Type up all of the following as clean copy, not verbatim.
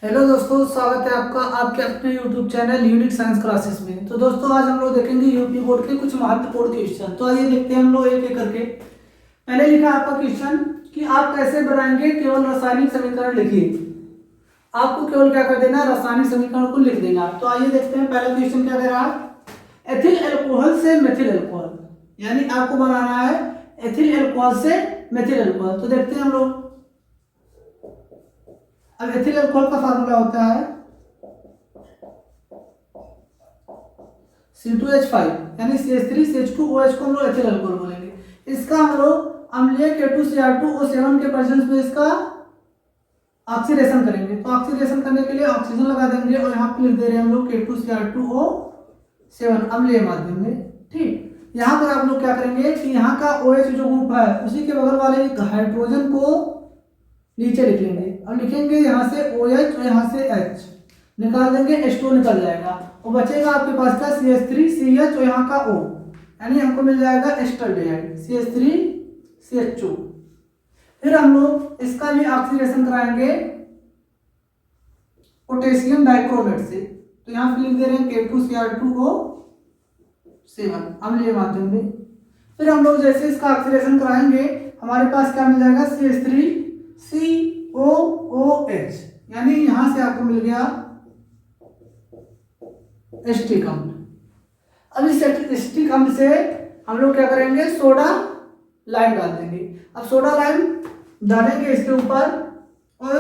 Hello दोस्तों, स्वागत है आपका आपके अपने YouTube channel unique science classes में। तो दोस्तों आज हम लोग देखेंगे यूपी बोर्ड के कुछ महत्वपूर्ण क्वेश्चन। तो आइए देखते हैं हम लोग एक एक करके। पहले लिखा है आपका क्वेश्चन कि आप कैसे बनाएंगे केवल रासायनिक समीकरण लिखिए। आपको केवल क्या कर देना, रासायनिक समीकरण को लिख देना। तो आइए देखते हैं पहला क्वेश्चन क्या दे रहा है। एथिल एल्कोहल से मेथिल एल्कोहल, यानी आपको बनाना है एथिल एल्कोहल से मेथिल एल्कोहल। तो देखते हैं हम लोग। अब एथिल अल्कोहल का फार्मूला होता है C2H5, यानी CH3CH2OH को हम लोग एथिल अल्कोहल बोलेंगे। इसका हम लोग अम्लीय K2Cr2O7 के प्रेजेंस में इसका ऑक्सीडेशन करेंगे। तो ऑक्सीडेशन करने के लिए ऑक्सीजन लगा देंगे और यहाँ पे लिख दे रहे हैं हम लोग K2Cr2O7 अम्लीय माध्यम में। ठीक, यहाँ पर आप लोग क्या करेंगे कि यहाँ का OH जो ग्रुप है उसी के बगल वाले हाइड्रोजन को नीचे लिख लेंगे। अब लिखेंगे यहाँ से OH और यहाँ से H निकाल देंगे, H2 निकल जाएगा और बचेगा आपके पास का CH3CH और यहाँ का O, यानी हमको मिल जाएगा एस्टल्डिहाइड CH3CH2। फिर हम लोग इसका भी ऑक्सीडेशन कराएंगे पोटेशियम डाइक्रोमेट से। तो यहाँ पे लिख दे रहे हैं K2Cr2O7 अम्लीय माध्यम में। फिर हम लोग जैसे इसका ऑक्सीडेशन कराएंगे हमारे पास क्या मिल जाएगा CH3COOH, यानी यहां से आपको मिल गया एस्टिक अम्ल। अब इस एस्टिक अम्ल से हम लोग क्या करेंगे, सोडा लाइम डाल देंगे। अब सोडा लाइम डालेंगे इसके ऊपर और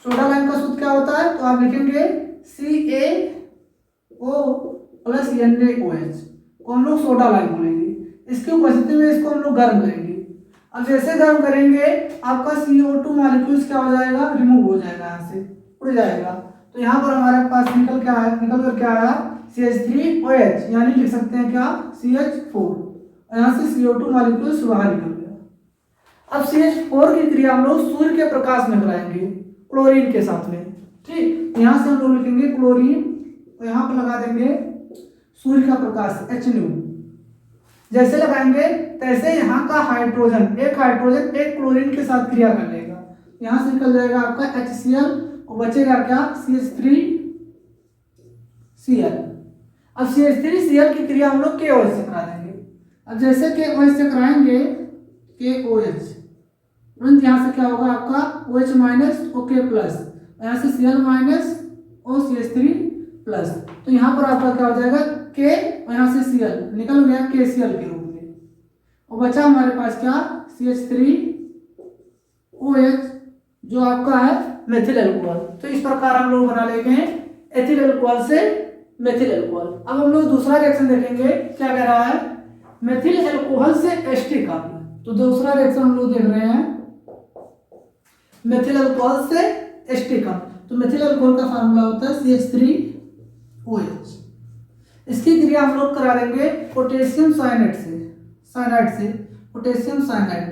सोडा लाइम का सूत्र क्या होता है, तो आप लिखेंगे CaO+NaOH को हम लोग सोडा लाइम बोलेंगे। इसकी उपस्थिति में इसको हम लोग गर्म करेंगे। अब जैसे गर्म करेंगे आपका CO2 मॉलिक्यूल्स क्या हो जाएगा, रिमूव हो जाएगा, यहाँ से उड़ जाएगा। तो यहाँ पर हमारे पास निकल कर क्या आया CH3OH, यानी लिख सकते हैं क्या CH4, और यहाँ से CO2 मॉलिक्यूल्स बाहर निकल गया। अब CH4 की क्रिया हम लोग सूर्य के प्रकाश में कराएंगे क्लोरीन के साथ में। ठीक, यहाँ से हम लोग लिखेंगे क्लोरीन और यहाँ पर लगा देंगे सूर्य का प्रकाश HNu। जैसे लगाएंगे तैसे यहाँ का हाइड्रोजन एक क्लोरीन के साथ क्रिया कर लेगा, यहाँ से निकल जाएगा आपका HCl और बचेगा क्या CH3Cl। अब CH3Cl की क्रिया हम लोग KOH से करा देंगे। अब जैसे KOH से कराएंगे KOH तुरंत यहाँ से क्या होगा आपका OH- OK+, यहाँ से Cl- OCH3+। तो यहाँ पर आपका क्या हो जाएगा K और यहाँ से Cl निकल गया KCl के रूप में, और बचा हमारे पास क्या CH3OH जो आपका है मेथिल अल्कोहल। तो इस प्रकार हम लोग बना लेते हैं एथिल अल्कोहल से मेथिल अल्कोहल। अब हम लोग दूसरा रिएक्शन देखेंगे, क्या कह रहा है मेथिल अल्कोहल से एस्टिक अम्ल। तो दूसरा रिएक्शन हम लोग देख रहे हैं मेथिल अल्कोहल से एस्टिक अम्ल। तो मेथिल अल्कोहल का फार्मूला होता है CH3OH। इसकी क्रिया हम लोग करा देंगे पोटेशियम साइनाइड से पोटेशियम साइनाइड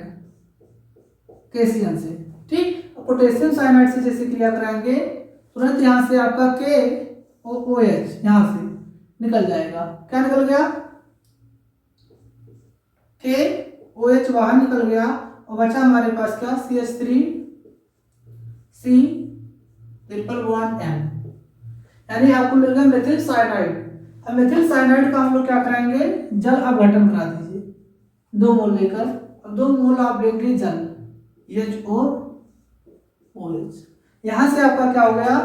KCN से। ठीक, पोटेशियम साइनाइड से जैसे क्रिया कराएंगे तुरंत यहाँ से आपका KOOH यहाँ से निकल जाएगा। क्या निकल गया, KOH बाहर निकल गया और बचा हमारे पास क्या CH3C++M, यानी आपको मिल गया मेथिल साइनाइड। अब मेथिल साइनाइड का हम लोग क्या कराएंगे, जल अपघटन करा दीजिए 2 मोल लेकर। अब 2 मोल आप लेंगे जल HOOH। यहाँ से आपका क्या हो गया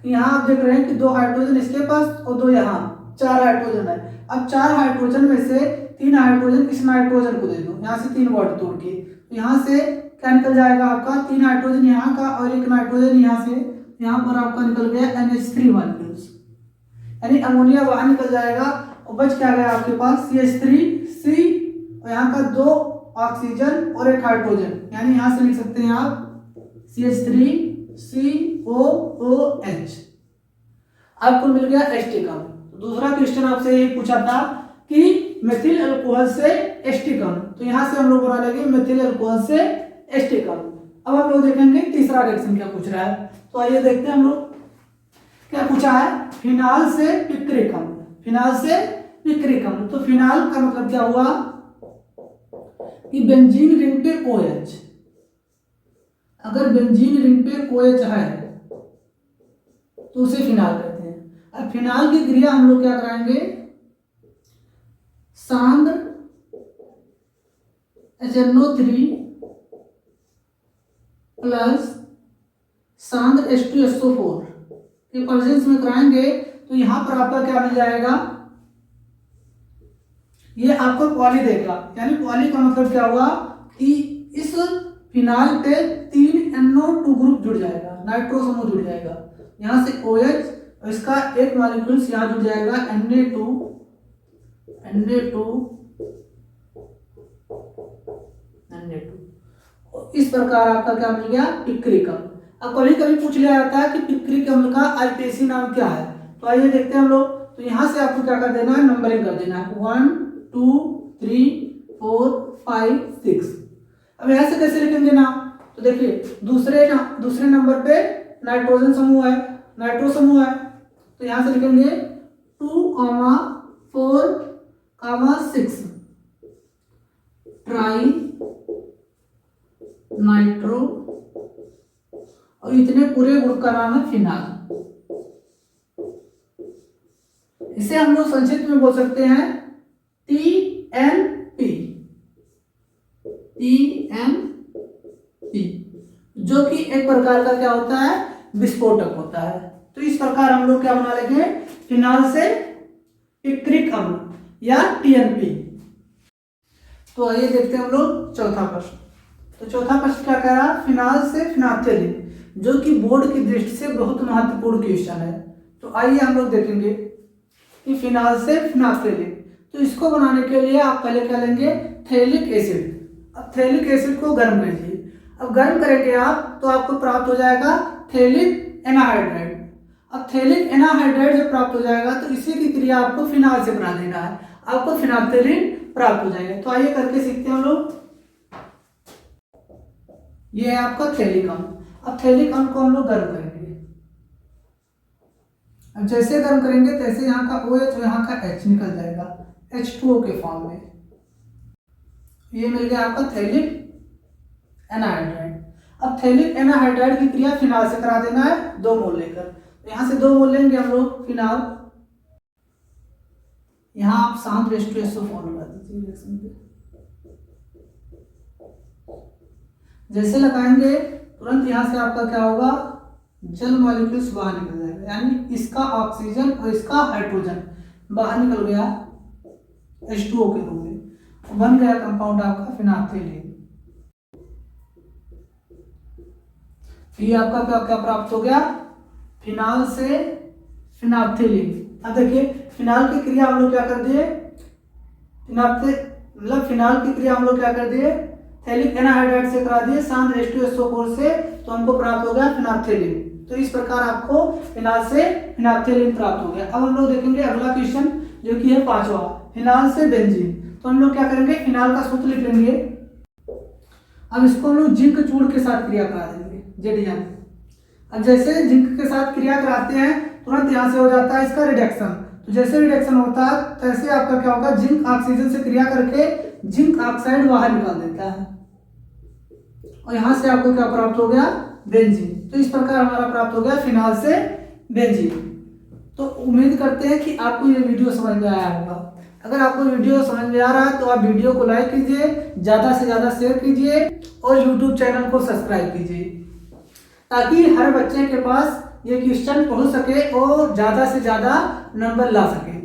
कि यहाँ आप देख रहे हैं कि 2 हाइड्रोजन इसके पास और 2 यहाँ, 4 हाइड्रोजन है। अब 4 हाइड्रोजन में से 3 हाइड्रोजन इस नाइट्रोजन को दे दो, यहाँ से 3 बॉन्ड तोड़ के। तो यहाँ से क्या निकल जाएगा आपका 3 हाइड्रोजन यहाँ का और 1 नाइट्रोजन यहाँ से, यहाँ पर आपका निकल गया NH3 मॉलिक्यूल्स, यानी अमोनिया बाहर निकल जाएगा और बच क्या गया आपके पास CH3C और यहाँ का 2 ऑक्सीजन और 1 हाइड्रोजन, यानी यहाँ से लिख सकते हैं आप CH3COOH। आपको मिल गया एस्टिक अम्ल। तो दूसरा क्वेश्चन आपसे ये पूछा था कि मेथिल अल्कोहल से एस्टिक अम्ल, तो यहाँ से हम लोग बना लेंगे मेथिल अल्कोहल से एस्टिक अम्ल। अब हम लोग देखेंगे तीसरा रिएक्शन क्या पूछ रहा है। तो आइए देखते हैं हम लोग क्या पूछा है, फिनाल से पिक्रिक अम्ल। तो फिनाल का मतलब क्या हुआ कि बेंजीन रिंग पे OH, अगर बेंजीन रिंग पे OH है तो उसे फिनाल कहते हैं। अब फिनाल की क्रिया हम लोग क्या कराएंगे, सांद्र HNO3 प्लस सांद्र H2SO4 के प्रेजेंस में कराएंगे तो यहां पर आपका क्या मिल जाएगा, ये आपको पॉली देगा। यानी पॉली का मतलब क्या हुआ कि इस फिनाल पे 3 NO2 ग्रुप जुड़ जाएगा, नाइट्रो समूह जुड़ जाएगा। यहां से OH और इसका एक मॉलिक्यूल्स यहां जुड़ जाएगा Na2 इस प्रकार आपका क्या मिल गया, पिक्रिक अम्ल। अब कभी कभी पूछ लिया जाता है कि पिक्रिक अम्ल का IPAC नाम क्या है, तो आइए देखते हैं हम लोग। तो यहाँ से आपको क्या कर देना है, नंबरिंग कर देना है 1 2 3 4 5 6। अब यहाँ से कैसे लिखेंगे ना, तो देखिए दूसरे नंबर पे नाइट्रोजन समूह है, नाइट्रो समूह है, तो यहाँ से लिखेंगे 2, 4, 6 ट्राई नाइट्रो, और इतने पूरे ग्रुप का नाम है फिनाल। इसे हम लोग संक्षिप्त में बोल सकते हैं TNP, जो कि एक प्रकार का क्या होता है, विस्फोटक होता है। तो इस प्रकार हम लोग क्या बना लेंगे, फिनाल से पिक्रिक अम्ल या TNP। तो आइए देखते हैं हम लोग चौथा प्रश्न। तो चौथा प्रश्न क्या कह रहा, फिनाल से फिनाप्थेलिन, जो कि बोर्ड की दृष्टि से बहुत महत्वपूर्ण क्वेश्चन है। तो आइए हम लोग देखेंगे कि फिनाल से फिनाप्थेलिन, तो इसको बनाने के लिए आप पहले क्या लेंगे, थैलिक एसिड। अब थैलिक एसिड को गर्म कीजिए। अब गर्म करेंगे आप तो आपको प्राप्त हो जाएगा थैलिक एनाहाइड्राइड। अब थैलिक एनाहाइड्राइड जब प्राप्त हो जाएगा तो इसी की क्रिया आपको फिनाल से बना देना है, आपको फिनाप्थेलिन प्राप्त हो जाएगा। तो आइए करके सीखते हैं हम लोग। ये है आपका थैलिक अम्ल। अब थैलिक अम्ल को हम लोग गर्म करेंगे। अब जैसे गर्म करेंगे तैसे यहाँ का OH और यहाँ का H निकल जाएगा H2O के फॉर्म में। ये मिल गया आपका थैलिक एनाहाइड्राइड। अब थैलिक एनाहाइड्राइड की क्रिया फिनाल से करा देना है 2 मोल लेकर। तो यहाँ से 2 मोल लेंगे हम लोग फिनाल, यहाँ आप सांद्र H2SO4 लगा दीजिए रिएक्शन पे। जैसे लगाएंगे तुरंत यहाँ से आपका क्या होगा, जल मॉलिक्यूल्स बाहर निकल जाएगा, यानी इसका ऑक्सीजन और इसका हाइड्रोजन बाहर निकल गया H2O के रूप में, बन गया कंपाउंड आपका फिनाप्थेलिन। ये आपका क्या क्या प्राप्त हो गया, फिनाल से फिनाप्थेलिन। अब देखिए फिनाल की क्रिया हम लोग क्या कर दिए, फिनाल की क्रिया हम लोग क्या कर दिए, थैलिक एनाहाइड्राइड से करा दिए सांद्र H2SO4 से, तो हमको प्राप्त हो गया फिनाप्थेलिन। तो इस प्रकार आपको फिनाल से फिनाप्थेलिन प्राप्त हो गया। अब हम लोग देखेंगे अगला क्वेश्चन जो कि है 5वां, फिनाल से बेंजीन। तो हम लोग क्या करेंगे, फिनाल का सूत्र लिख लेंगे। अब इसको हम लोग जिंक चूर्ण के साथ क्रिया करा देंगे, ZN। अब जैसे जिंक के साथ क्रिया कराते हैं तुरंत यहाँ से हो जाता है इसका रिडक्शन। तो जैसे रिडक्शन होता है तैसे आपका क्या होगा, जिंक ऑक्सीजन से क्रिया करके जिंक ऑक्साइड बाहर निकाल देता है, और यहाँ से आपको क्या प्राप्त हो गया, बेंजीन। तो इस प्रकार हमारा प्राप्त हो गया फिनाल से बेंजीन। तो उम्मीद करते हैं कि आपको ये वीडियो समझ में आया होगा। अगर आपको वीडियो समझ में आ रहा है तो आप वीडियो को लाइक कीजिए, ज़्यादा से ज़्यादा शेयर कीजिए और YouTube चैनल को सब्सक्राइब कीजिए, ताकि हर बच्चे के पास ये क्वेश्चन पहुंच सके और ज़्यादा से ज़्यादा नंबर ला सके।